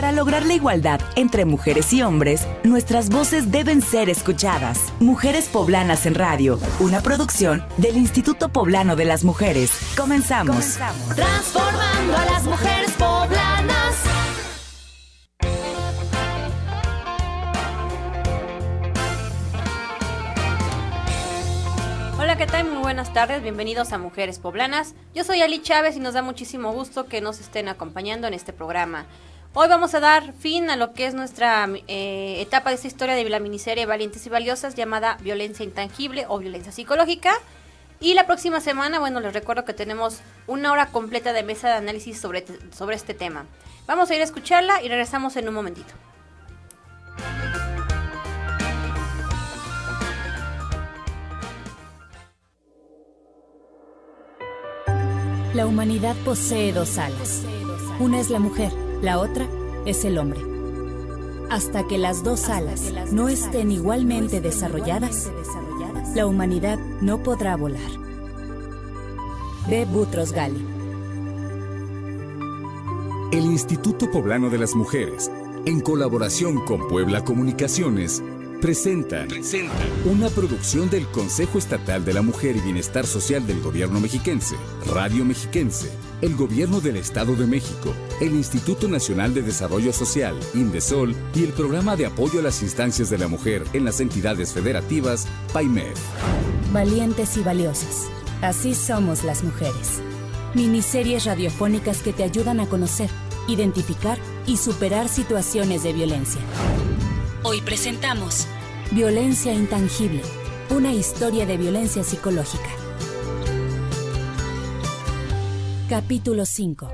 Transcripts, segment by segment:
Para lograr la igualdad entre mujeres y hombres, nuestras voces deben ser escuchadas. Mujeres Poblanas en Radio, una producción del Instituto Poblano de las Mujeres. Comenzamos. Transformando a las mujeres poblanas. Hola, ¿qué tal? Muy buenas tardes, bienvenidos a Mujeres Poblanas. Yo soy Ali Chávez y nos da muchísimo gusto que nos estén acompañando en este programa. Hoy vamos a dar fin a lo que es nuestra etapa de esta historia de la miniserie Valientes y Valiosas llamada Violencia Intangible o Violencia Psicológica. Y la próxima semana, bueno, les recuerdo que tenemos una hora completa de mesa de análisis sobre este tema. Vamos a ir a escucharla y regresamos en un momentito. La humanidad posee dos alas. Una es la mujer, la otra es el hombre. Hasta que las dos alas no estén igualmente desarrolladas, la humanidad no podrá volar. B. Boutros Ghali. El Instituto Poblano de las Mujeres, en colaboración con Puebla Comunicaciones, presenta una producción del Consejo Estatal de la Mujer y Bienestar Social del Gobierno Mexiquense, Radio Mexiquense, el Gobierno del Estado de México, el Instituto Nacional de Desarrollo Social, INDESOL, y el Programa de Apoyo a las Instancias de la Mujer en las entidades federativas, PAIMED. Valientes y valiosas. Así somos las mujeres. Miniseries radiofónicas que te ayudan a conocer, identificar y superar situaciones de violencia. Hoy presentamos Violencia Intangible, una historia de violencia psicológica. Capítulo 5.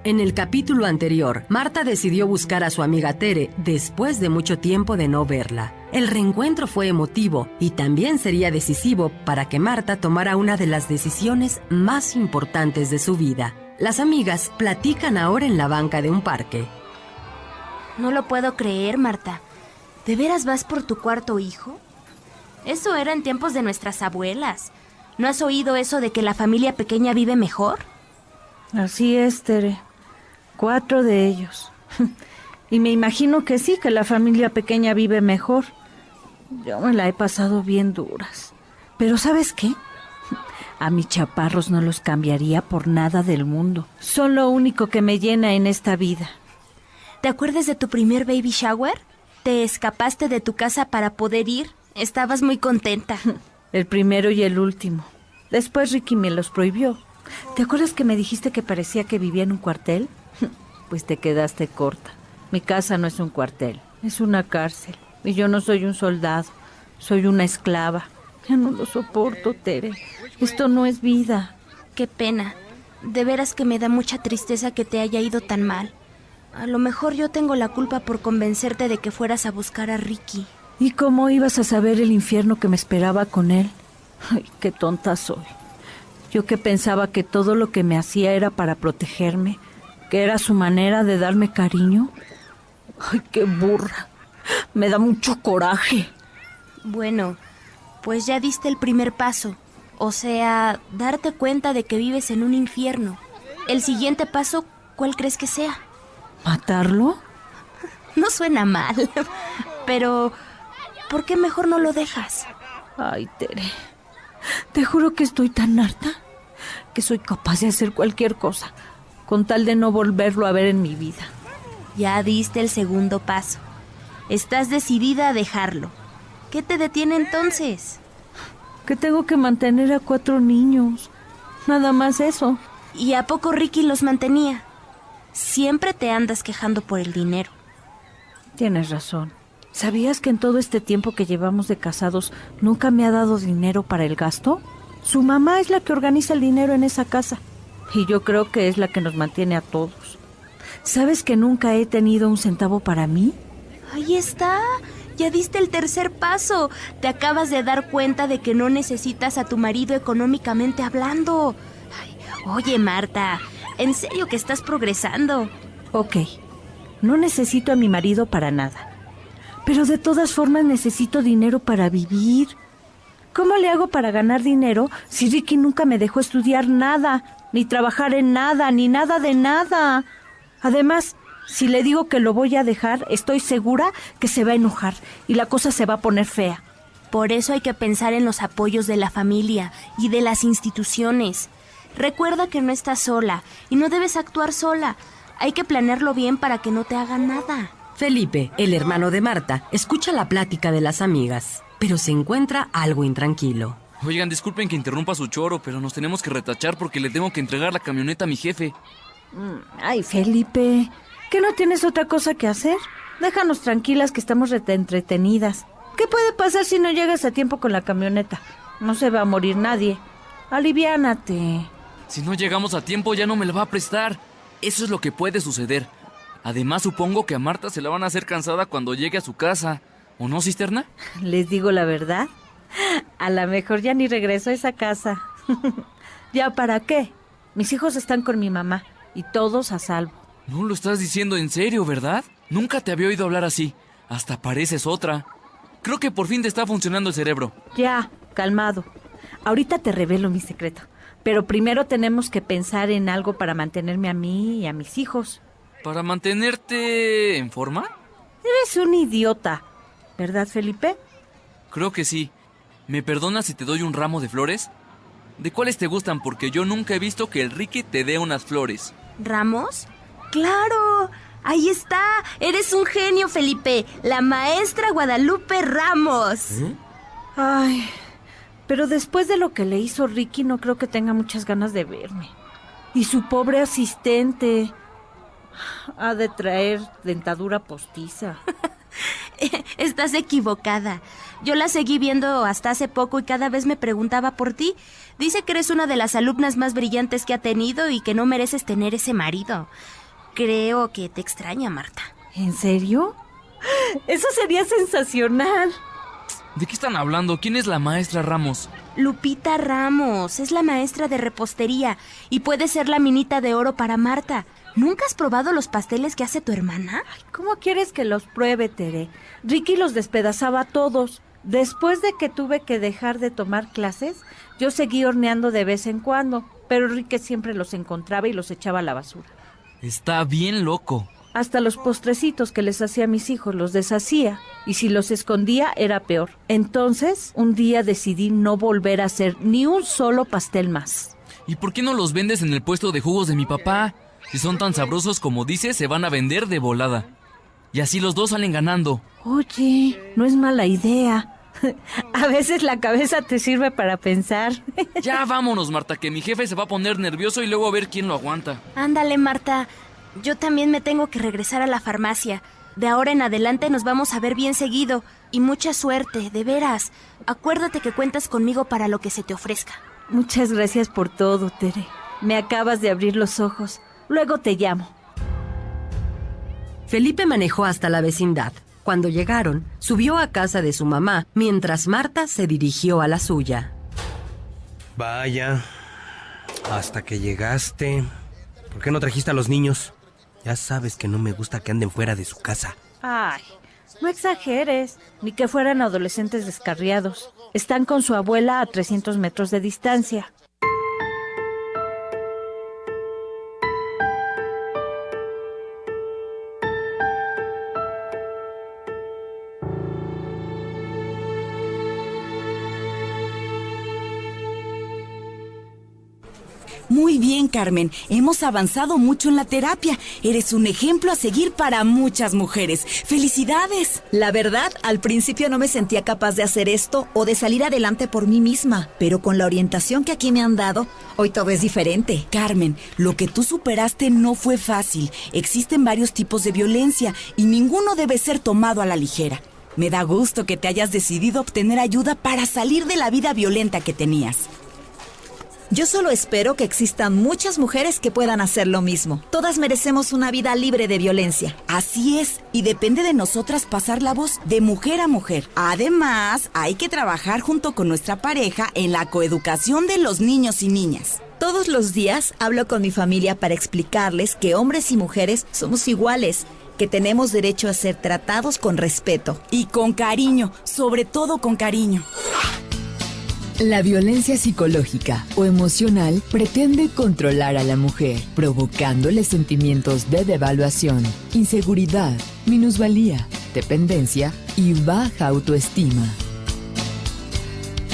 En el capítulo anterior, Marta decidió buscar a su amiga Tere después de mucho tiempo de no verla. El reencuentro fue emotivo y también sería decisivo para que Marta tomara una de las decisiones más importantes de su vida. Las amigas platican ahora en la banca de un parque. No lo puedo creer, Marta. ¿De veras vas por tu cuarto hijo? Eso era en tiempos de nuestras abuelas. ¿No has oído eso de que la familia pequeña vive mejor? Así es, Tere. 4 de ellos. Y me imagino que sí, que la familia pequeña vive mejor. Yo me la he pasado bien duras. Pero ¿sabes qué? A mis chaparros no los cambiaría por nada del mundo. Son lo único que me llena en esta vida. ¿Te acuerdas de tu primer baby shower? Te escapaste de tu casa para poder ir. Estabas muy contenta. El primero y el último. Después Ricky me los prohibió. ¿Te acuerdas que me dijiste que parecía que vivía en un cuartel? Pues te quedaste corta. Mi casa no es un cuartel, es una cárcel. Y yo no soy un soldado, soy una esclava. Ya no lo soporto, Tere. Esto no es vida. Qué pena. De veras que me da mucha tristeza que te haya ido tan mal. A lo mejor yo tengo la culpa por convencerte de que fueras a buscar a Ricky. ¿Y cómo ibas a saber el infierno que me esperaba con él? Ay, qué tonta soy. Yo que pensaba que todo lo que me hacía era para protegerme, que era su manera de darme cariño. Ay, qué burra. Me da mucho coraje. Bueno, pues ya diste el primer paso. O sea, darte cuenta de que vives en un infierno. El siguiente paso, ¿cuál crees que sea? ¿Matarlo? No suena mal, pero ¿por qué mejor no lo dejas? Ay, Tere, te juro que estoy tan harta que soy capaz de hacer cualquier cosa con tal de no volverlo a ver en mi vida. Ya diste el segundo paso. Estás decidida a dejarlo. ¿Qué te detiene entonces? Que tengo que mantener a 4 niños. Nada más eso. ¿Y a poco Ricky los mantenía? Siempre te andas quejando por el dinero. Tienes razón. ¿Sabías que en todo este tiempo que llevamos de casados nunca me ha dado dinero para el gasto? Su mamá es la que organiza el dinero en esa casa. Y yo creo que es la que nos mantiene a todos. ¿Sabes que nunca he tenido un centavo para mí? Ahí está. Ya diste el tercer paso. Te acabas de dar cuenta de que no necesitas a tu marido económicamente hablando. Ay, oye, Marta, en serio que estás progresando. Ok, no necesito a mi marido para nada. Pero de todas formas necesito dinero para vivir. ¿Cómo le hago para ganar dinero si Ricky nunca me dejó estudiar nada, ni trabajar en nada, ni nada de nada? Además, si le digo que lo voy a dejar, estoy segura que se va a enojar y la cosa se va a poner fea. Por eso hay que pensar en los apoyos de la familia y de las instituciones. Recuerda que no estás sola y no debes actuar sola. Hay que planearlo bien para que no te hagan nada. Felipe, el hermano de Marta, escucha la plática de las amigas, pero se encuentra algo intranquilo. Oigan, disculpen que interrumpa su choro, pero nos tenemos que retachar porque le tengo que entregar la camioneta a mi jefe. Ay, Felipe, ¿que no tienes otra cosa que hacer? Déjanos tranquilas que estamos entretenidas. ¿Qué puede pasar si no llegas a tiempo con la camioneta? No se va a morir nadie. Aliviánate. Si no llegamos a tiempo ya no me la va a prestar. Eso es lo que puede suceder. Además, supongo que a Marta se la van a hacer cansada cuando llegue a su casa. ¿O no, cisterna? ¿Les digo la verdad? A lo mejor ya ni regreso a esa casa. ¿Ya para qué? Mis hijos están con mi mamá y todos a salvo. No lo estás diciendo en serio, ¿verdad? Nunca te había oído hablar así. Hasta pareces otra. Creo que por fin te está funcionando el cerebro. Ya, calmado. Ahorita te revelo mi secreto. Pero primero tenemos que pensar en algo para mantenerme a mí y a mis hijos. ¿Para mantenerte en forma? Eres un idiota, ¿verdad, Felipe? Creo que sí. ¿Me perdonas si te doy un ramo de flores? ¿De cuáles te gustan? Porque yo nunca he visto que el Ricky te dé unas flores. ¿Ramos? ¡Claro! ¡Ahí está! ¡Eres un genio, Felipe! La maestra Guadalupe Ramos. Ay, pero después de lo que le hizo Ricky no creo que tenga muchas ganas de verme. Y su pobre asistente ha de traer dentadura postiza. Estás equivocada. Yo la seguí viendo hasta hace poco y cada vez me preguntaba por ti. Dice que eres una de las alumnas más brillantes que ha tenido y que no mereces tener ese marido. Creo que te extraña, Marta. ¿En serio? Eso sería sensacional. ¿De qué están hablando? ¿Quién es la maestra Ramos? Lupita Ramos, es la maestra de repostería y puede ser la minita de oro para Marta. ¿Nunca has probado los pasteles que hace tu hermana? Ay, ¿cómo quieres que los pruebe, Tere? Ricky los despedazaba a todos. Después de que tuve que dejar de tomar clases, yo seguí horneando de vez en cuando, pero Ricky siempre los encontraba y los echaba a la basura. Está bien loco. Hasta los postrecitos que les hacía a mis hijos los deshacía, y si los escondía era peor. Entonces, un día decidí no volver a hacer ni un solo pastel más. ¿Y por qué no los vendes en el puesto de jugos de mi papá? Si son tan sabrosos como dices, se van a vender de volada. Y así los dos salen ganando. Oye, no es mala idea. A veces la cabeza te sirve para pensar. Ya vámonos, Marta, que mi jefe se va a poner nervioso y luego a ver quién lo aguanta. Ándale, Marta. Yo también me tengo que regresar a la farmacia. De ahora en adelante nos vamos a ver bien seguido. Y mucha suerte, de veras. Acuérdate que cuentas conmigo para lo que se te ofrezca. Muchas gracias por todo, Tere. Me acabas de abrir los ojos. Luego te llamo. Felipe manejó hasta la vecindad. Cuando llegaron, subió a casa de su mamá, mientras Marta se dirigió a la suya. Vaya, hasta que llegaste. ¿Por qué no trajiste a los niños? Ya sabes que no me gusta que anden fuera de su casa. Ay, no exageres, ni que fueran adolescentes descarriados. Están con su abuela a 300 metros de distancia. Muy bien, Carmen. Hemos avanzado mucho en la terapia. Eres un ejemplo a seguir para muchas mujeres. ¡Felicidades! La verdad, al principio no me sentía capaz de hacer esto o de salir adelante por mí misma. Pero con la orientación que aquí me han dado, hoy todo es diferente. Carmen, lo que tú superaste no fue fácil. Existen varios tipos de violencia y ninguno debe ser tomado a la ligera. Me da gusto que te hayas decidido obtener ayuda para salir de la vida violenta que tenías. Yo solo espero que existan muchas mujeres que puedan hacer lo mismo. Todas merecemos una vida libre de violencia. Así es, y depende de nosotras pasar la voz de mujer a mujer. Además, hay que trabajar junto con nuestra pareja en la coeducación de los niños y niñas. Todos los días hablo con mi familia para explicarles que hombres y mujeres somos iguales, que tenemos derecho a ser tratados con respeto. Y con cariño, sobre todo con cariño. La violencia psicológica o emocional pretende controlar a la mujer, provocándole sentimientos de devaluación, inseguridad, minusvalía, dependencia y baja autoestima.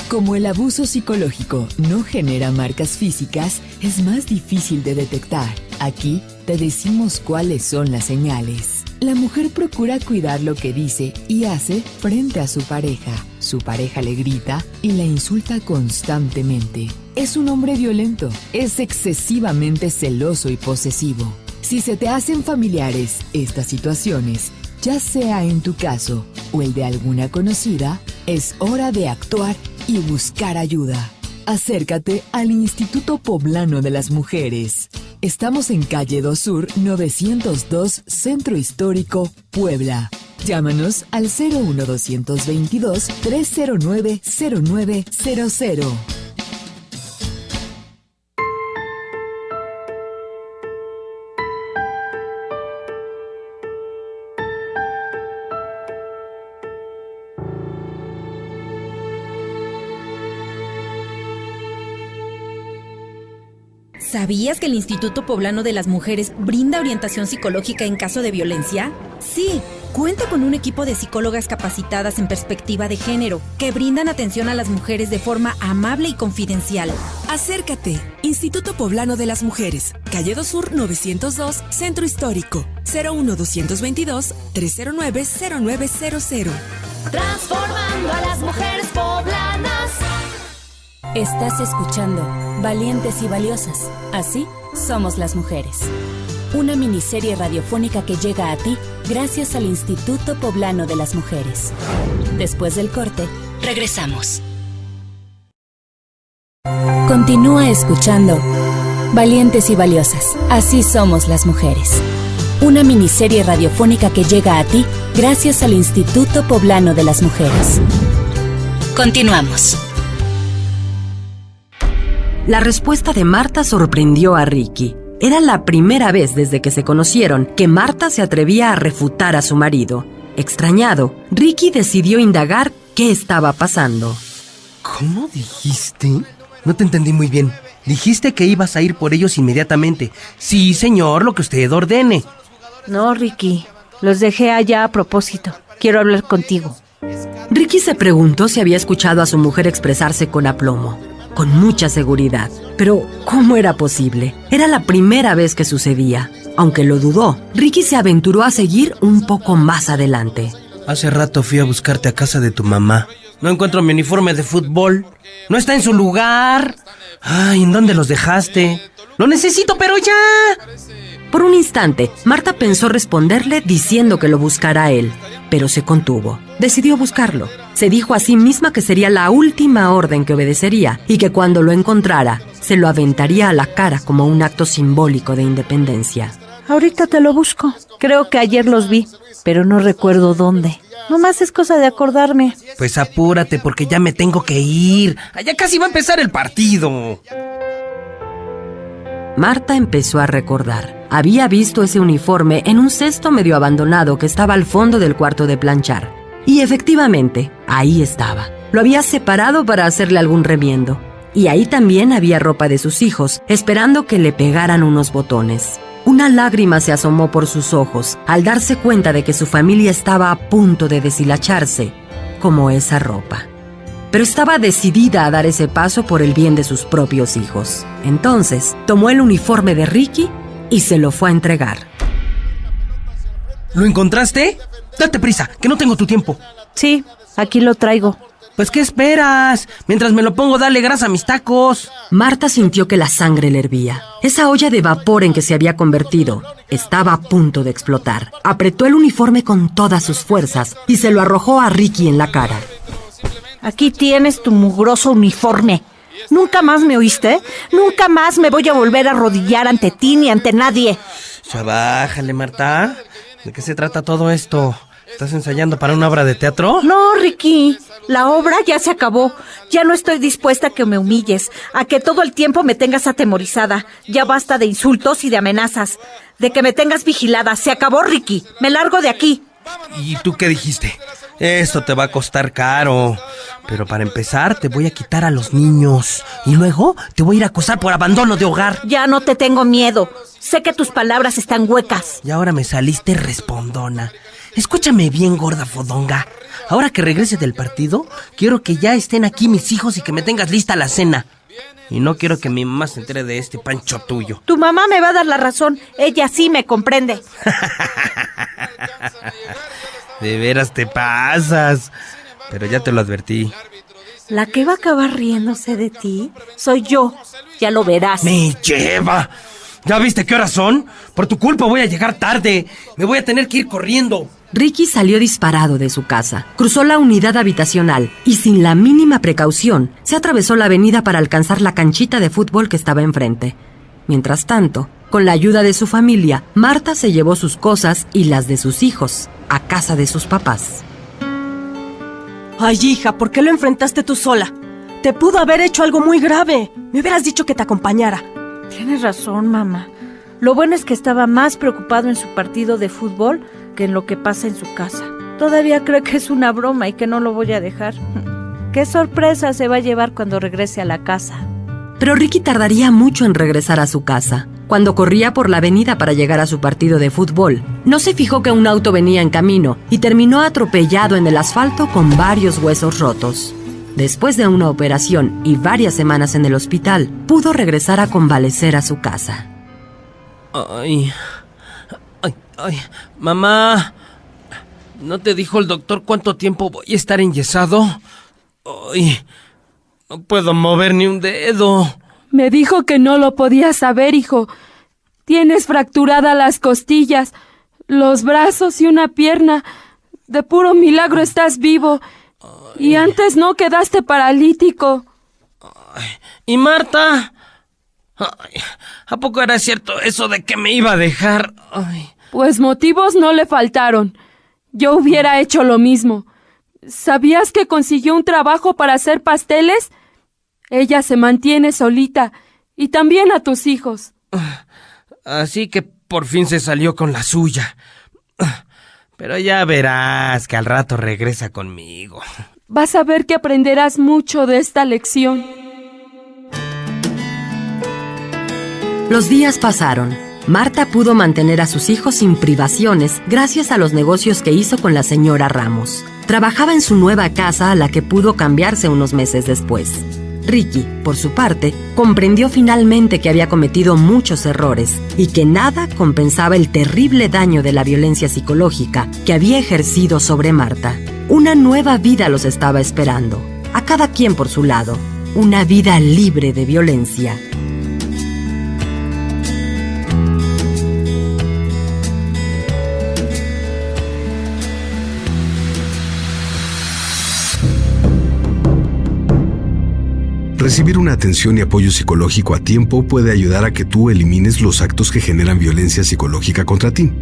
Como el abuso psicológico no genera marcas físicas, es más difícil de detectar. Aquí te decimos cuáles son las señales. La mujer procura cuidar lo que dice y hace frente a su pareja. Su pareja le grita y la insulta constantemente. Es un hombre violento. Es excesivamente celoso y posesivo. Si se te hacen familiares estas situaciones, ya sea en tu caso o el de alguna conocida, es hora de actuar y buscar ayuda. Acércate al Instituto Poblano de las Mujeres. Estamos en Calle 2 Sur 902, Centro Histórico, Puebla. Llámanos al 01223090900. ¿Sabías que el Instituto Poblano de las Mujeres brinda orientación psicológica en caso de violencia? Sí, cuenta con un equipo de psicólogas capacitadas en perspectiva de género que brindan atención a las mujeres de forma amable y confidencial. Acércate, Instituto Poblano de las Mujeres, Calle 2 Sur 902, Centro Histórico, 01222-309-0900. Transformando a las mujeres poblanas. Estás escuchando Valientes y Valiosas. Así somos las mujeres. Una miniserie radiofónica que llega a ti gracias al Instituto Poblano de las Mujeres. Después del corte, regresamos. Continúa escuchando Valientes y Valiosas. Así somos las mujeres. Una miniserie radiofónica que llega a ti gracias al Instituto Poblano de las Mujeres. Continuamos. La respuesta de Marta sorprendió a Ricky. Era la primera vez desde que se conocieron que Marta se atrevía a refutar a su marido. Extrañado, Ricky decidió indagar qué estaba pasando. ¿Cómo dijiste? No te entendí muy bien. Dijiste que ibas a ir por ellos inmediatamente. Sí, señor, lo que usted ordene. No, Ricky, los dejé allá a propósito. Quiero hablar contigo. Ricky se preguntó si había escuchado a su mujer expresarse con aplomo, con mucha seguridad. Pero, ¿cómo era posible? Era la primera vez que sucedía. Aunque lo dudó, Ricky se aventuró a seguir un poco más adelante. Hace rato fui a buscarte a casa de tu mamá. No encuentro mi uniforme de fútbol. No está en su lugar. Ay, ¿en dónde los dejaste? Lo necesito, pero ya. Por un instante, Marta pensó responderle diciendo que lo buscara a él, pero se contuvo. Decidió buscarlo. Se dijo a sí misma que sería la última orden que obedecería y que cuando lo encontrara, se lo aventaría a la cara como un acto simbólico de independencia. Ahorita te lo busco. Creo que ayer los vi, pero no recuerdo dónde. Nomás es cosa de acordarme. Pues apúrate porque ya me tengo que ir. Ya casi va a empezar el partido. Marta empezó a recordar. Había visto ese uniforme en un cesto medio abandonado que estaba al fondo del cuarto de planchar. Y efectivamente, ahí estaba. Lo había separado para hacerle algún remiendo. Y ahí también había ropa de sus hijos, esperando que le pegaran unos botones. Una lágrima se asomó por sus ojos al darse cuenta de que su familia estaba a punto de deshilacharse, como esa ropa. Pero estaba decidida a dar ese paso por el bien de sus propios hijos. Entonces, tomó el uniforme de Ricky y se lo fue a entregar. ¿Lo encontraste? Date prisa, que no tengo tu tiempo. Sí, aquí lo traigo. Pues, ¿qué esperas? Mientras me lo pongo, dale grasa a mis tacos. Marta sintió que la sangre le hervía. Esa olla de vapor en que se había convertido estaba a punto de explotar. Apretó el uniforme con todas sus fuerzas y se lo arrojó a Ricky en la cara. Aquí tienes tu mugroso uniforme. ¿Nunca más me oíste? Nunca más me voy a volver a arrodillar ante ti ni ante nadie. Ya bájale, Marta. ¿De qué se trata todo esto? ¿Estás ensayando para una obra de teatro? No, Ricky. La obra ya se acabó. Ya no estoy dispuesta a que me humilles, a que todo el tiempo me tengas atemorizada. Ya basta de insultos y de amenazas. De que me tengas vigilada. Se acabó, Ricky. Me largo de aquí. ¿Y tú qué dijiste? Esto te va a costar caro. Pero para empezar, te voy a quitar a los niños. Y luego te voy a ir a acusar por abandono de hogar. Ya no te tengo miedo. Sé que tus palabras están huecas. Y ahora me saliste respondona. Escúchame bien, gorda fodonga. Ahora que regrese del partido, quiero que ya estén aquí mis hijos y que me tengas lista la cena. Y no quiero que mi mamá se entere de este pancho tuyo. Tu mamá me va a dar la razón. Ella sí me comprende. De veras te pasas. Pero ya te lo advertí. La que va a acabar riéndose de ti soy yo. Ya lo verás. ¡Me lleva! ¿Ya viste qué horas son? Por tu culpa voy a llegar tarde. Me voy a tener que ir corriendo. Ricky salió disparado de su casa, cruzó la unidad habitacional y sin la mínima precaución se atravesó la avenida para alcanzar la canchita de fútbol que estaba enfrente. Mientras tanto, con la ayuda de su familia, Marta se llevó sus cosas y las de sus hijos a casa de sus papás. Ay, hija, ¿por qué lo enfrentaste tú sola? Te pudo haber hecho algo muy grave. Me hubieras dicho que te acompañara. Tienes razón, mamá. Lo bueno es que estaba más preocupado en su partido de fútbol que en lo que pasa en su casa. Todavía creo que es una broma y que no lo voy a dejar. ¿Qué sorpresa se va a llevar cuando regrese a la casa? Pero Ricky tardaría mucho en regresar a su casa. Cuando corría por la avenida para llegar a su partido de fútbol, no se fijó que un auto venía en camino y terminó atropellado en el asfalto con varios huesos rotos. Después de una operación y varias semanas en el hospital, pudo regresar a convalecer a su casa. Ay, mamá, ¿no te dijo el doctor cuánto tiempo voy a estar enyesado? Ay, no puedo mover ni un dedo. Me dijo que no lo podía saber, hijo. Tienes fracturadas las costillas, los brazos y una pierna. De puro milagro estás vivo. Y antes no quedaste paralítico. ¿Y Marta? Ay, ¿a poco era cierto eso de que me iba a dejar? Ay. Pues motivos no le faltaron. Yo hubiera hecho lo mismo. ¿Sabías que consiguió un trabajo para hacer pasteles? Ella se mantiene solita, y también a tus hijos. Así que por fin se salió con la suya. Pero ya verás que al rato regresa conmigo. Vas a ver que aprenderás mucho de esta lección. Los días pasaron. Marta pudo mantener a sus hijos sin privaciones gracias a los negocios que hizo con la señora Ramos. Trabajaba en su nueva casa a la que pudo cambiarse unos meses después. Ricky, por su parte, comprendió finalmente que había cometido muchos errores y que nada compensaba el terrible daño de la violencia psicológica que había ejercido sobre Marta. Una nueva vida los estaba esperando, a cada quien por su lado, una vida libre de violencia. Recibir una atención y apoyo psicológico a tiempo puede ayudar a que tú elimines los actos que generan violencia psicológica contra ti.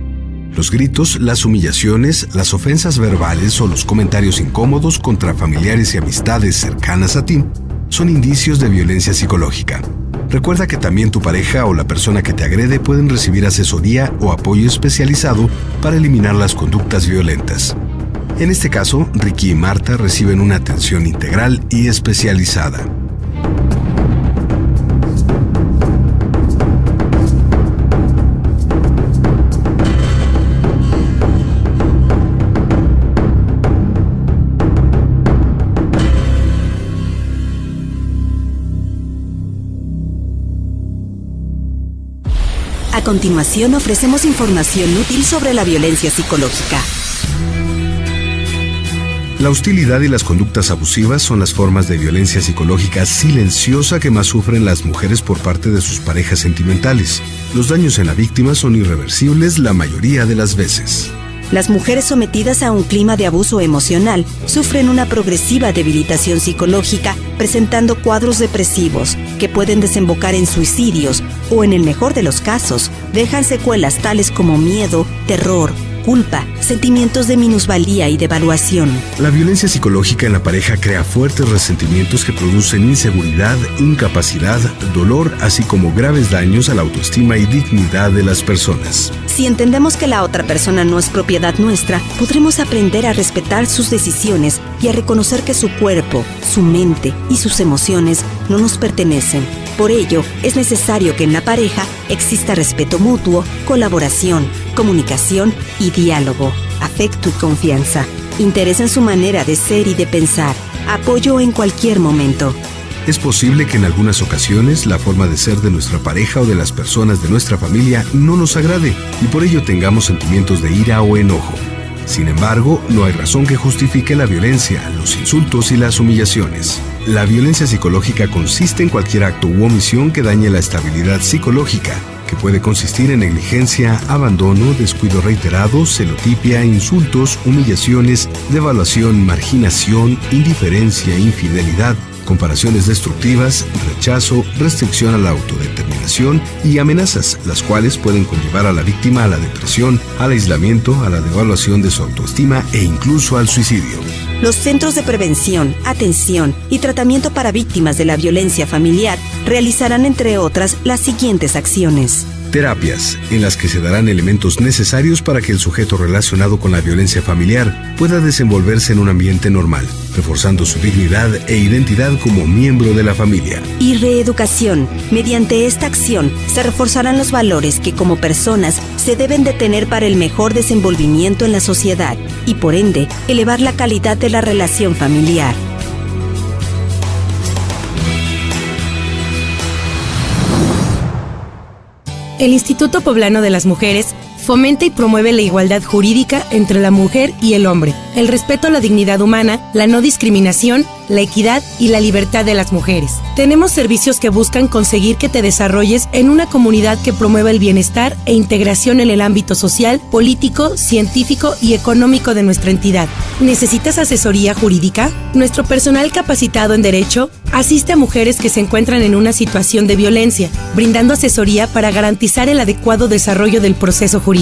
Los gritos, las humillaciones, las ofensas verbales o los comentarios incómodos contra familiares y amistades cercanas a ti son indicios de violencia psicológica. Recuerda que también tu pareja o la persona que te agrede pueden recibir asesoría o apoyo especializado para eliminar las conductas violentas. En este caso, Ricky y Marta reciben una atención integral y especializada. A continuación ofrecemos información útil sobre la violencia psicológica. La hostilidad y las conductas abusivas son las formas de violencia psicológica silenciosa que más sufren las mujeres por parte de sus parejas sentimentales. Los daños en la víctima son irreversibles la mayoría de las veces. Las mujeres sometidas a un clima de abuso emocional sufren una progresiva debilitación psicológica, presentando cuadros depresivos que pueden desembocar en suicidios o, en el mejor de los casos, dejan secuelas tales como miedo, terror, culpa, sentimientos de minusvalía y devaluación. La violencia psicológica en la pareja crea fuertes resentimientos que producen inseguridad, incapacidad, dolor, así como graves daños a la autoestima y dignidad de las personas. Si entendemos que la otra persona no es propiedad nuestra, podremos aprender a respetar sus decisiones y a reconocer que su cuerpo, su mente y sus emociones no nos pertenecen. Por ello, es necesario que en la pareja exista respeto mutuo, colaboración, comunicación y diálogo, afecto y confianza, interés en su manera de ser y de pensar, apoyo en cualquier momento. Es posible que en algunas ocasiones la forma de ser de nuestra pareja o de las personas de nuestra familia no nos agrade y por ello tengamos sentimientos de ira o enojo. Sin embargo, no hay razón que justifique la violencia, los insultos y las humillaciones. La violencia psicológica consiste en cualquier acto u omisión que dañe la estabilidad psicológica, que puede consistir en negligencia, abandono, descuido reiterado, celotipia, insultos, humillaciones, devaluación, marginación, indiferencia, infidelidad, comparaciones destructivas, rechazo, restricción a la autodeterminación y amenazas, las cuales pueden conllevar a la víctima a la depresión, al aislamiento, a la devaluación de su autoestima e incluso al suicidio. Los Centros de Prevención, Atención y Tratamiento para Víctimas de la Violencia Familiar realizarán, entre otras, las siguientes acciones. Terapias, en las que se darán elementos necesarios para que el sujeto relacionado con la violencia familiar pueda desenvolverse en un ambiente normal, reforzando su dignidad e identidad como miembro de la familia. Y reeducación. Mediante esta acción se reforzarán los valores que como personas se deben de tener para el mejor desenvolvimiento en la sociedad y por ende elevar la calidad de la relación familiar. El Instituto Poblano de las Mujeres fomenta y promueve la igualdad jurídica entre la mujer y el hombre, el respeto a la dignidad humana, la no discriminación, la equidad y la libertad de las mujeres. Tenemos servicios que buscan conseguir que te desarrolles en una comunidad que promueva el bienestar e integración en el ámbito social, político, científico y económico de nuestra entidad. ¿Necesitas asesoría jurídica? Nuestro personal capacitado en Derecho asiste a mujeres que se encuentran en una situación de violencia, brindando asesoría para garantizar el adecuado desarrollo del proceso jurídico.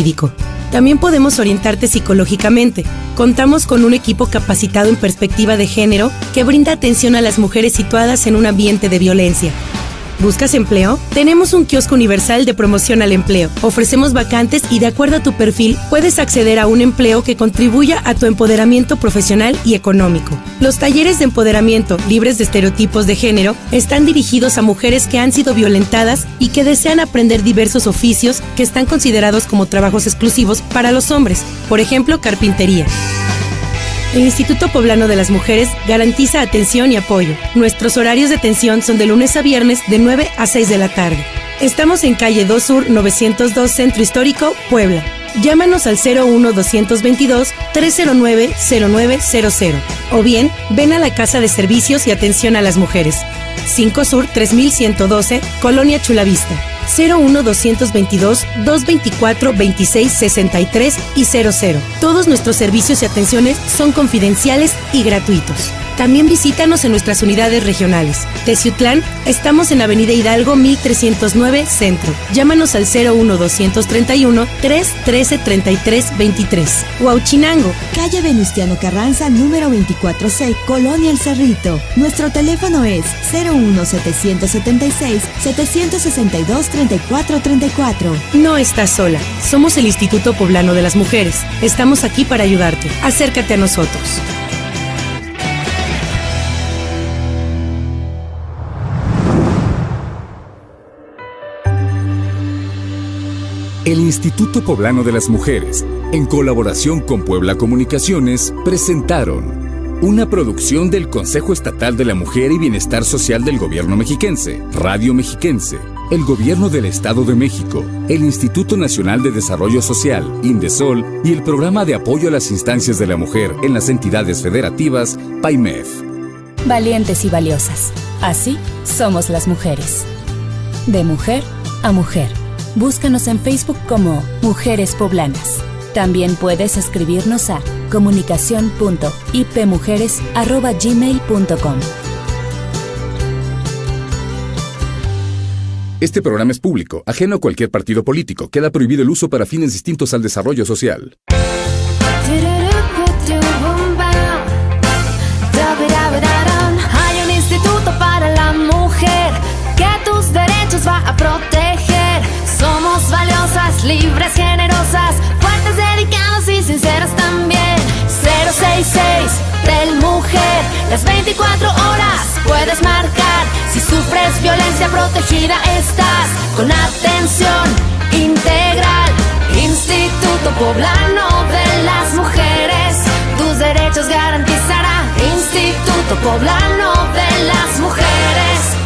También podemos orientarte psicológicamente. Contamos con un equipo capacitado en perspectiva de género que brinda atención a las mujeres situadas en un ambiente de violencia. ¿Buscas empleo? Tenemos un kiosco universal de promoción al empleo. Ofrecemos vacantes y de acuerdo a tu perfil puedes acceder a un empleo que contribuya a tu empoderamiento profesional y económico. Los talleres de empoderamiento libres de estereotipos de género están dirigidos a mujeres que han sido violentadas y que desean aprender diversos oficios que están considerados como trabajos exclusivos para los hombres, por ejemplo, carpintería. El Instituto Poblano de las Mujeres garantiza atención y apoyo. Nuestros horarios de atención son de lunes a viernes de 9 a 6 de la tarde. Estamos en calle 2 Sur 902 Centro Histórico, Puebla. Llámanos al 01-222-309-0900 o bien ven a la Casa de Servicios y Atención a las Mujeres. 5 Sur 3112, Colonia Chulavista. 01-222-224-2663 y 00. Todos nuestros servicios y atenciones son confidenciales y gratuitos. También visítanos en nuestras unidades regionales. Teciutlán, estamos en Avenida Hidalgo 1309 Centro. Llámanos al 01-231-313-3323. Huauchinango, calle Venustiano Carranza, número 24C, Colonia El Cerrito. Nuestro teléfono es 01-776-762-3434. No estás sola. Somos el Instituto Poblano de las Mujeres. Estamos aquí para ayudarte. Acércate a nosotros. El Instituto Poblano de las Mujeres, en colaboración con Puebla Comunicaciones, presentaron una producción del Consejo Estatal de la Mujer y Bienestar Social del Gobierno Mexiquense, Radio Mexiquense, el Gobierno del Estado de México, el Instituto Nacional de Desarrollo Social, INDESOL, y el Programa de Apoyo a las Instancias de la Mujer en las entidades federativas, PAIMEF. Valientes y valiosas. Así somos las mujeres. De mujer a mujer. Búscanos en Facebook como Mujeres Poblanas. También puedes escribirnos a comunicación.ipmujeres@gmail.com. Este programa es público, ajeno a cualquier partido político. Queda prohibido el uso para fines distintos al desarrollo social. Mujeres libres, generosas, fuertes, dedicadas y sinceras también. 066 del Mujer, las 24 horas puedes marcar. Si sufres violencia, protegida estás, con atención integral. Instituto Poblano de las Mujeres, tus derechos garantizará. Instituto Poblano de las Mujeres,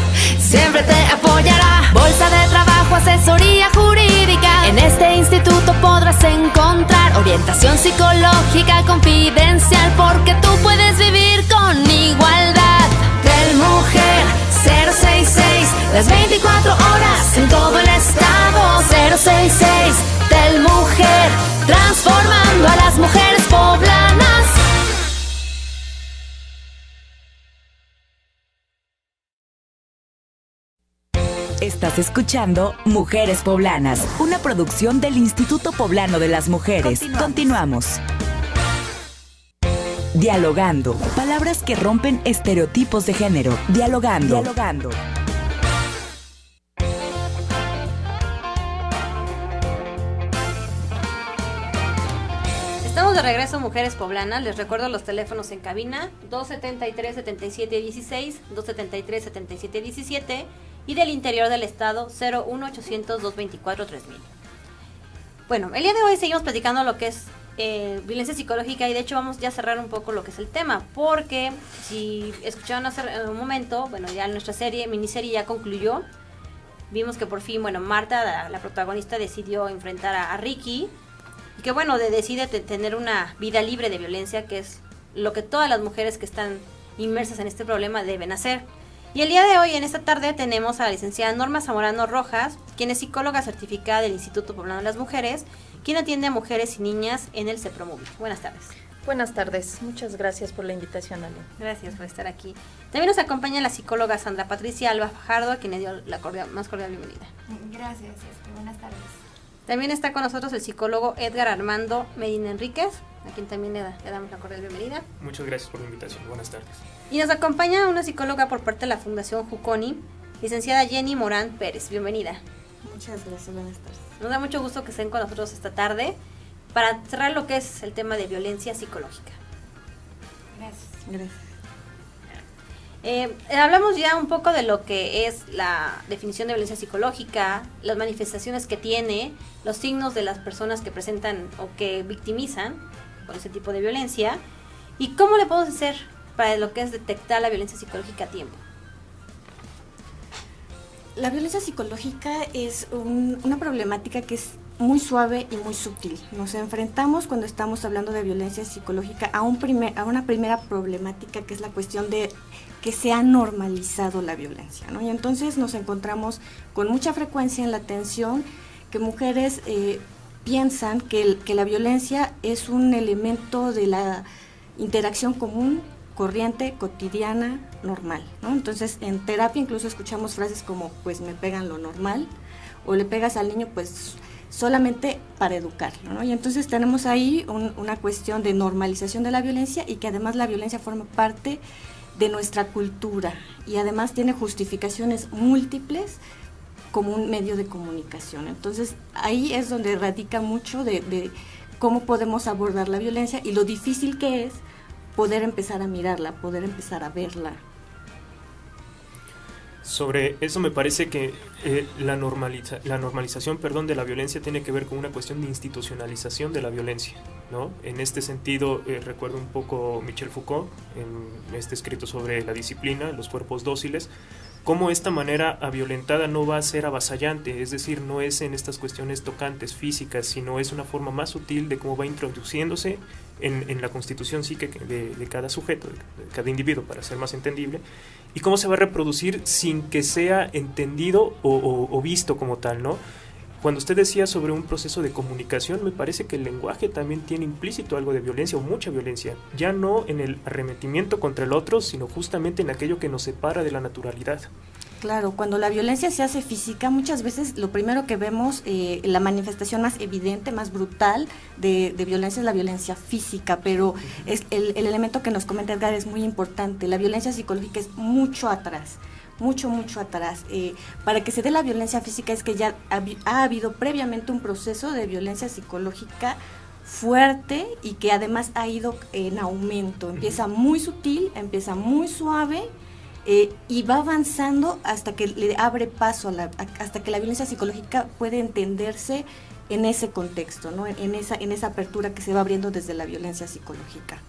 siempre te apoyará. Bolsa de trabajo, asesoría jurídica. En este instituto podrás encontrar orientación psicológica confidencial, porque tú puedes vivir con igualdad. Del Mujer, 066, las 24 horas en todo el estado. 066 del Mujer, transformando a las mujeres poblanas. Estás escuchando Mujeres Poblanas, una producción del Instituto Poblano de las Mujeres. Continuamos. Dialogando. Palabras que rompen estereotipos de género. Dialogando. Estamos de regreso, Mujeres Poblanas. Les recuerdo los teléfonos en cabina: 273-7716, 273-7717 y del interior del estado 01800-224-3000. Bueno, el día de hoy seguimos platicando lo que es violencia psicológica, y de hecho vamos ya a cerrar un poco lo que es el tema, porque si escucharon hace un momento, bueno, ya nuestra miniserie ya concluyó. Vimos que por fin, bueno, Marta, la protagonista, decidió enfrentar a Ricky, y que bueno, decide tener una vida libre de violencia, que es lo que todas las mujeres que están inmersas en este problema deben hacer. Y el día de hoy, en esta tarde, tenemos a la licenciada Norma Zamorano Rojas, quien es psicóloga certificada del Instituto Poblano de las Mujeres, quien atiende a mujeres y niñas en el CEPROMUVI. Buenas tardes. Buenas tardes, muchas gracias por la invitación, Ale. Gracias por estar aquí. También nos acompaña la psicóloga Sandra Patricia Alba Fajardo, a quien le dio la más cordial bienvenida. Gracias, buenas tardes. También está con nosotros el psicólogo Edgar Armando Medina Enríquez, a quien también le damos la cordial bienvenida. Muchas gracias por la invitación, buenas tardes. Y nos acompaña una psicóloga por parte de la Fundación Juconi, licenciada Jenny Morán Pérez. Bienvenida. Muchas gracias, buenas tardes. Nos da mucho gusto que estén con nosotros esta tarde para cerrar lo que es el tema de violencia psicológica. Gracias. Hablamos ya un poco de lo que es la definición de violencia psicológica, las manifestaciones que tiene, los signos de las personas que presentan o que victimizan con ese tipo de violencia, y cómo le podemos hacer para lo que es detectar la violencia psicológica a tiempo. La violencia psicológica es una problemática que es muy suave y muy sutil. Nos enfrentamos, cuando estamos hablando de violencia psicológica, a una primera problemática, que es la cuestión de que se ha normalizado la violencia, ¿no? Y entonces nos encontramos con mucha frecuencia en la atención que mujeres piensan que la violencia es un elemento de la interacción común, corriente, cotidiana, normal, ¿no? Entonces en terapia incluso escuchamos frases como, pues me pegan lo normal, o le pegas al niño pues solamente para educarlo, ¿no? Y entonces tenemos ahí una cuestión de normalización de la violencia, y que además la violencia forma parte de nuestra cultura, y además tiene justificaciones múltiples como un medio de comunicación. Entonces ahí es donde radica mucho de cómo podemos abordar la violencia y lo difícil que es poder empezar a mirarla, poder empezar a verla. Sobre eso me parece que la normalización de la violencia tiene que ver con una cuestión de institucionalización de la violencia, ¿no? En este sentido, recuerdo un poco Michel Foucault, en este escrito sobre la disciplina, los cuerpos dóciles, cómo esta manera violentada no va a ser avasallante, es decir, no es en estas cuestiones tocantes, físicas, sino es una forma más sutil de cómo va introduciéndose en la constitución psíquica de cada sujeto, de cada individuo, para ser más entendible, y cómo se va a reproducir sin que sea entendido o visto como tal, ¿no? Cuando usted decía sobre un proceso de comunicación, me parece que el lenguaje también tiene implícito algo de violencia o mucha violencia, ya no en el arremetimiento contra el otro, sino justamente en aquello que nos separa de la naturalidad. Claro, cuando la violencia se hace física, muchas veces lo primero que vemos, la manifestación más evidente, más brutal de violencia es la violencia física, pero es el elemento que nos comenta Edgar es muy importante. La violencia psicológica es mucho atrás, mucho atrás. Para que se dé la violencia física es que ya ha habido previamente un proceso de violencia psicológica fuerte y que además ha ido en aumento. Empieza muy sutil, empieza muy suave y va avanzando hasta que le abre paso, hasta que la violencia psicológica puede entenderse en ese contexto, ¿no? en esa apertura que se va abriendo desde la violencia psicológica.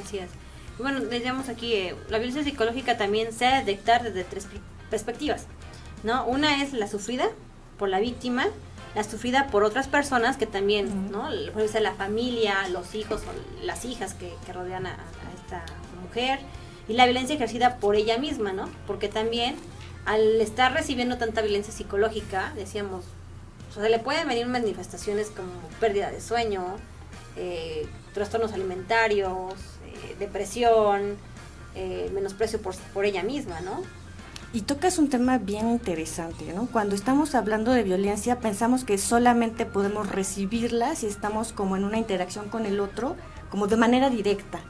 Así es. Bueno, decíamos aquí, la violencia psicológica también se ha de detectar desde 3 perspectivas, ¿no? Una es la sufrida por la víctima, la sufrida por otras personas que también, ¿no? Puede ser la familia, los hijos o las hijas que rodean a esta mujer, y la violencia ejercida por ella misma, ¿no? Porque también al estar recibiendo tanta violencia psicológica, decíamos, o sea, le pueden venir manifestaciones como pérdida de sueño, trastornos alimentarios, depresión, menosprecio por ella misma, ¿no? Y tocas un tema bien interesante, ¿no? Cuando estamos hablando de violencia pensamos que solamente podemos recibirla si estamos como en una interacción con el otro, como de manera directa.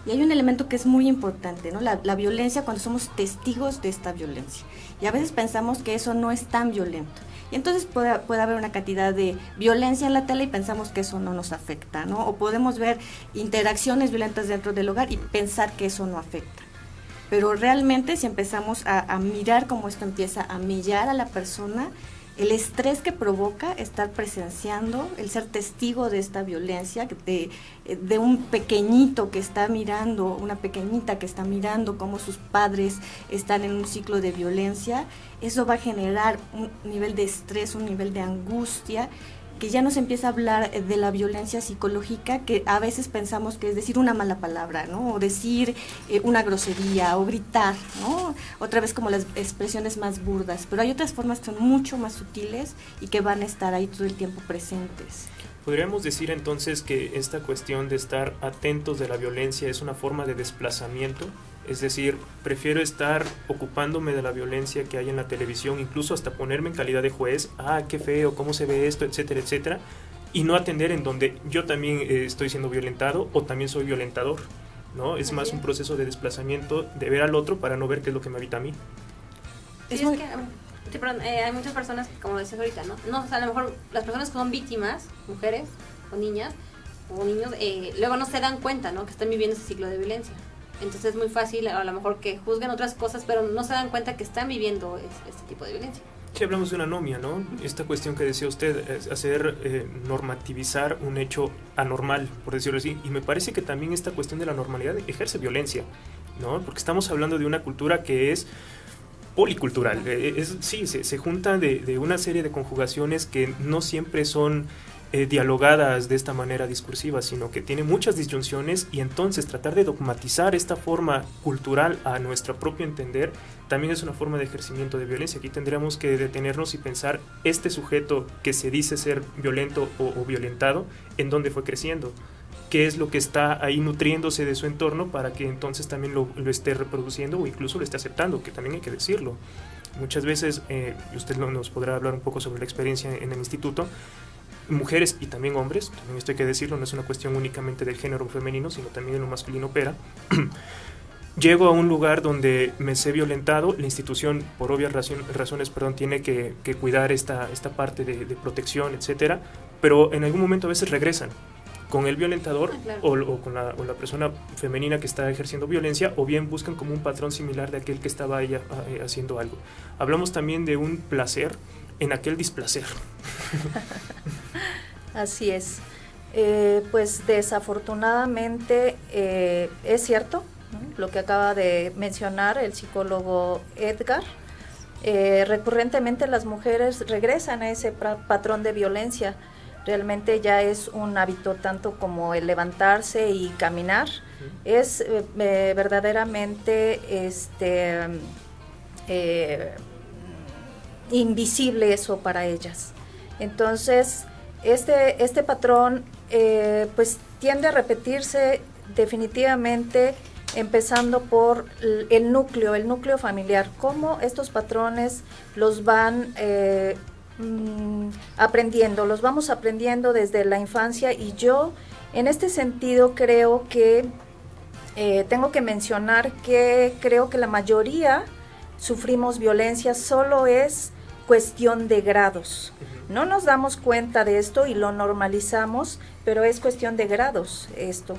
Y hay un elemento que es muy importante, ¿no? La violencia cuando somos testigos de esta violencia. Y a veces pensamos que eso no es tan violento. Y entonces puede haber una cantidad de violencia en la tele y pensamos que eso no nos afecta, ¿no? O podemos ver interacciones violentas dentro del hogar y pensar que eso no afecta. Pero realmente si empezamos a mirar cómo esto empieza a millar a la persona, el estrés que provoca estar presenciando, el ser testigo de esta violencia, de un pequeñito que está mirando, una pequeñita que está mirando cómo sus padres están en un ciclo de violencia, eso va a generar un nivel de estrés, un nivel de angustia, que ya nos empieza a hablar de la violencia psicológica, que a veces pensamos que es decir una mala palabra, ¿no? O decir una grosería, o gritar, ¿no? Otra vez como las expresiones más burdas, pero hay otras formas que son mucho más sutiles y que van a estar ahí todo el tiempo presentes. ¿Podríamos decir entonces que esta cuestión de estar atentos de la violencia es una forma de desplazamiento? Es decir, prefiero estar ocupándome de la violencia que hay en la televisión, incluso hasta ponerme en calidad de juez, qué feo, cómo se ve esto, etcétera, etcétera, y no atender en donde yo también estoy siendo violentado o también soy violentador, ¿no? Es más un proceso de desplazamiento, de ver al otro para no ver qué es lo que me habita a mí. Hay muchas personas, como decías ahorita, ¿no? O sea, a lo mejor las personas que son víctimas, mujeres o niñas o niños, luego no se dan cuenta, ¿no? Que están viviendo ese ciclo de violencia. Entonces es muy fácil a lo mejor que juzguen otras cosas, pero no se dan cuenta que están viviendo este tipo de violencia. Sí, hablamos de una anomia, ¿no? Esta cuestión que decía usted, hacer normativizar un hecho anormal, por decirlo así, y me parece que también esta cuestión de la normalidad ejerce violencia, ¿no? Porque estamos hablando de una cultura que es policultural, se junta de una serie de conjugaciones que no siempre son dialogadas de esta manera discursiva, sino que tiene muchas disyunciones, y entonces tratar de dogmatizar esta forma cultural a nuestro propio entender también es una forma de ejercimiento de violencia. Aquí tendríamos que detenernos y pensar este sujeto que se dice ser violento o violentado, ¿en dónde fue creciendo? ¿Qué es lo que está ahí nutriéndose de su entorno para que entonces también lo esté reproduciendo o incluso lo esté aceptando? Que también hay que decirlo. Muchas veces, usted nos podrá hablar un poco sobre la experiencia en el instituto, mujeres y también hombres, también esto hay que decirlo, no es una cuestión únicamente del género femenino, sino también en lo masculino opera. Llego a un lugar donde me sé violentado, la institución por obvias razones tiene que cuidar esta parte de protección, etcétera, pero en algún momento a veces regresan con el violentador, claro, o con la persona femenina que está ejerciendo violencia, o bien buscan como un patrón similar de aquel que estaba ella haciendo algo. Hablamos también de un placer en aquel displacer. Así es. Pues desafortunadamente es cierto, ¿no?, lo que acaba de mencionar el psicólogo Edgar. Recurrentemente las mujeres regresan a ese patrón de violencia. Realmente ya es un hábito tanto como el levantarse y caminar. Es verdaderamente invisible eso para ellas. Entonces, este patrón pues tiende a repetirse definitivamente, empezando por el núcleo familiar. Cómo estos patrones los van aprendiendo, los vamos aprendiendo desde la infancia, y yo en este sentido creo que tengo que mencionar que creo que la mayoría sufrimos violencia, solo es cuestión de grados. No nos damos cuenta de esto y lo normalizamos, pero es cuestión de grados esto.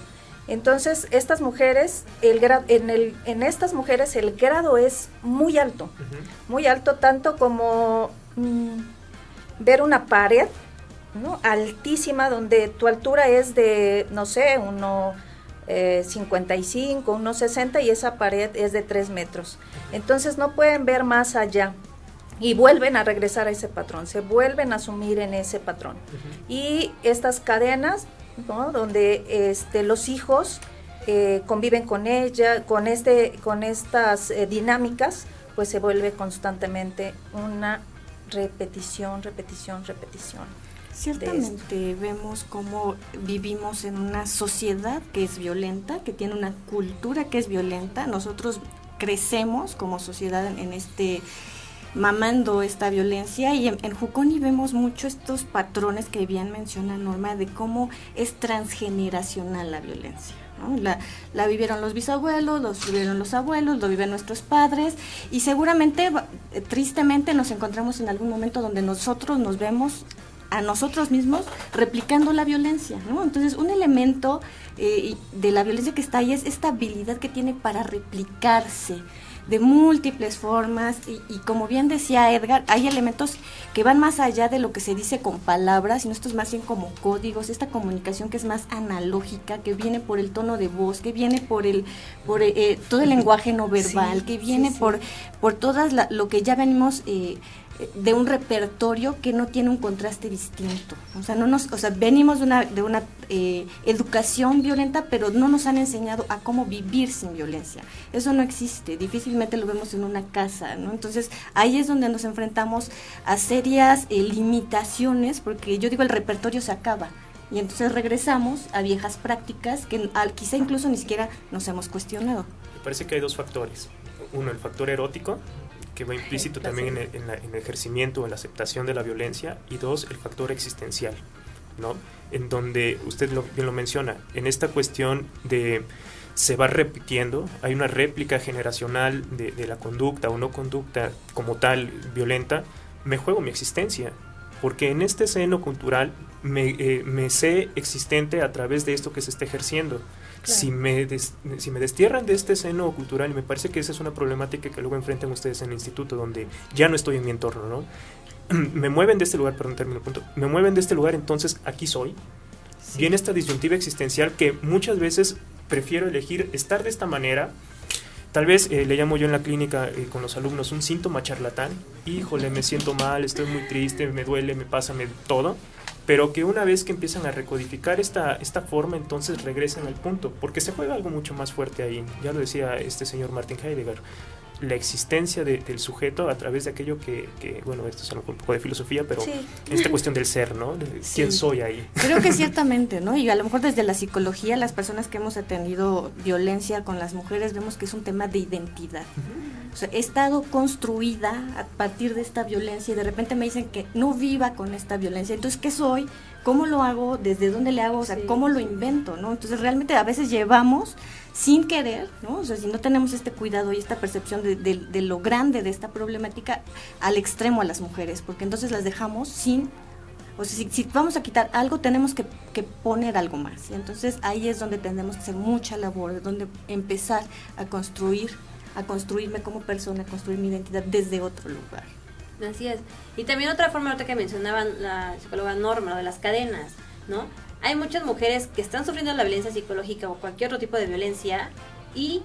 Entonces, estas mujeres, en estas mujeres el grado es muy alto, tanto como ver una pared, ¿no?, altísima, donde tu altura es de, no sé, 1.55, 1.60 y esa pared es de 3 metros. Entonces no pueden ver más allá y vuelven a regresar a ese patrón, se vuelven a sumir en ese patrón. Y estas cadenas, ¿no?, donde los hijos conviven con ella, con estas dinámicas, pues se vuelve constantemente una repetición. Ciertamente vemos cómo vivimos en una sociedad que es violenta, que tiene una cultura que es violenta. Nosotros crecemos como sociedad mamando esta violencia, y en Juconi vemos mucho estos patrones que bien menciona Norma, de cómo es transgeneracional la violencia, ¿no? La vivieron los bisabuelos, lo vivieron los abuelos, lo viven nuestros padres, y seguramente, tristemente, nos encontramos en algún momento donde nosotros nos vemos a nosotros mismos replicando la violencia, ¿no? Entonces, un elemento de la violencia que está ahí es esta habilidad que tiene para replicarse de múltiples formas, y como bien decía Edgar, hay elementos que van más allá de lo que se dice con palabras, sino esto es más bien como códigos, esta comunicación que es más analógica, que viene por el tono de voz, que viene por todo el lenguaje no verbal, que viene por todas lo que ya venimos de un repertorio que no tiene un contraste distinto. O sea, venimos de una educación violenta, pero no nos han enseñado a cómo vivir sin violencia. Eso no existe, difícilmente lo vemos en una casa, ¿no? Entonces, ahí es donde nos enfrentamos a serias limitaciones, porque yo digo, el repertorio se acaba, y entonces regresamos a viejas prácticas que quizá incluso ni siquiera nos hemos cuestionado. Me parece que hay dos factores. Uno, el factor erótico, que va implícito también en el ejercimiento o en la aceptación de la violencia, y dos, el factor existencial, ¿no? En donde usted bien lo menciona, en esta cuestión de se va repitiendo, hay una réplica generacional de la conducta o no conducta como tal violenta. Me juego mi existencia, porque en este seno cultural me sé existente a través de esto que se está ejerciendo. Claro. Si me destierran de este seno cultural, y me parece que esa es una problemática que luego enfrentan ustedes en el instituto, donde ya no estoy en mi entorno, ¿no? Me mueven de este lugar, perdón, termino el punto, me mueven de este lugar, entonces aquí soy. Sí. Viene esta disyuntiva existencial que muchas veces prefiero elegir estar de esta manera. Tal vez le llamo yo en la clínica con los alumnos un síntoma charlatán. Híjole, me siento mal, estoy muy triste, me duele, me pasa todo. Pero que una vez que empiezan a recodificar esta forma, entonces regresan al punto, porque se juega algo mucho más fuerte ahí. Ya lo decía este señor Martin Heidegger, la existencia del sujeto a través de aquello que bueno, esto es un poco de filosofía, pero sí, esta cuestión del ser, ¿no? De sí, quién soy ahí. Creo que ciertamente, ¿no? Y a lo mejor desde la psicología, las personas que hemos atendido violencia con las mujeres, vemos que es un tema de identidad. O sea, he estado construida a partir de esta violencia, y de repente me dicen que no viva con esta violencia. Entonces, ¿qué soy? ¿Cómo lo hago? ¿Desde dónde le hago? O sea, ¿cómo lo invento? ¿No? Entonces, realmente a veces llevamos sin querer, ¿no? O sea, si no tenemos este cuidado y esta percepción de lo grande de esta problemática, al extremo a las mujeres, porque entonces las dejamos sin... O sea, si vamos a quitar algo, tenemos que poner algo más. Y entonces ahí es donde tenemos que hacer mucha labor, donde empezar a construirme como persona, a construir mi identidad desde otro lugar. Así es. Y también otra forma ahorita que mencionaban la psicóloga Norma, lo de las cadenas, ¿no? Hay muchas mujeres que están sufriendo la violencia psicológica o cualquier otro tipo de violencia y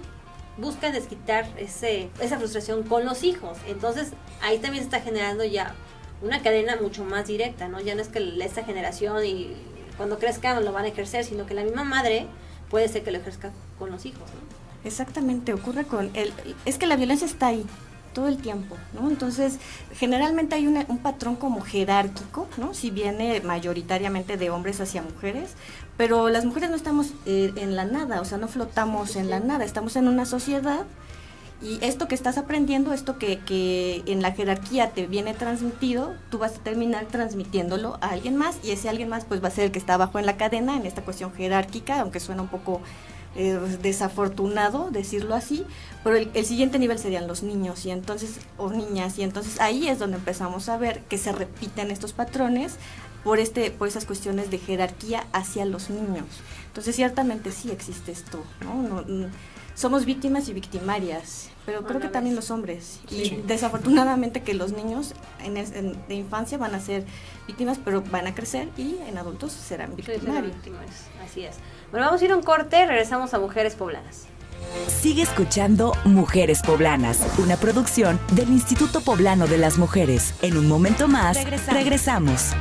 buscan desquitar esa frustración con los hijos. Entonces ahí también se está generando ya una cadena mucho más directa, ¿no? Ya no es que esta generación y cuando crezcan lo van a ejercer, sino que la misma madre puede ser que lo ejerza con los hijos, ¿no? Exactamente, ocurre es que la violencia está ahí todo el tiempo, ¿no? Entonces, generalmente hay un patrón como jerárquico, ¿no? Si viene mayoritariamente de hombres hacia mujeres, pero las mujeres no estamos en la nada, o sea, no flotamos en la nada, estamos en una sociedad, y esto que estás aprendiendo, esto que en la jerarquía te viene transmitido, tú vas a terminar transmitiéndolo a alguien más, y ese alguien más pues va a ser el que está abajo en la cadena, en esta cuestión jerárquica, aunque suena un poco desafortunado decirlo así, pero el siguiente nivel serían los niños y entonces o niñas, y entonces ahí es donde empezamos a ver que se repiten estos patrones por esas cuestiones de jerarquía hacia los niños. Entonces ciertamente sí existe esto, ¿no? Somos víctimas y victimarias, pero creo que también los hombres. Y desafortunadamente que los niños de infancia van a ser víctimas, pero van a crecer y en adultos serán victimarios. Así es. Bueno, vamos a ir a un corte, regresamos a Mujeres Poblanas. Sigue escuchando Mujeres Poblanas, una producción del Instituto Poblano de las Mujeres. En un momento más, regresamos.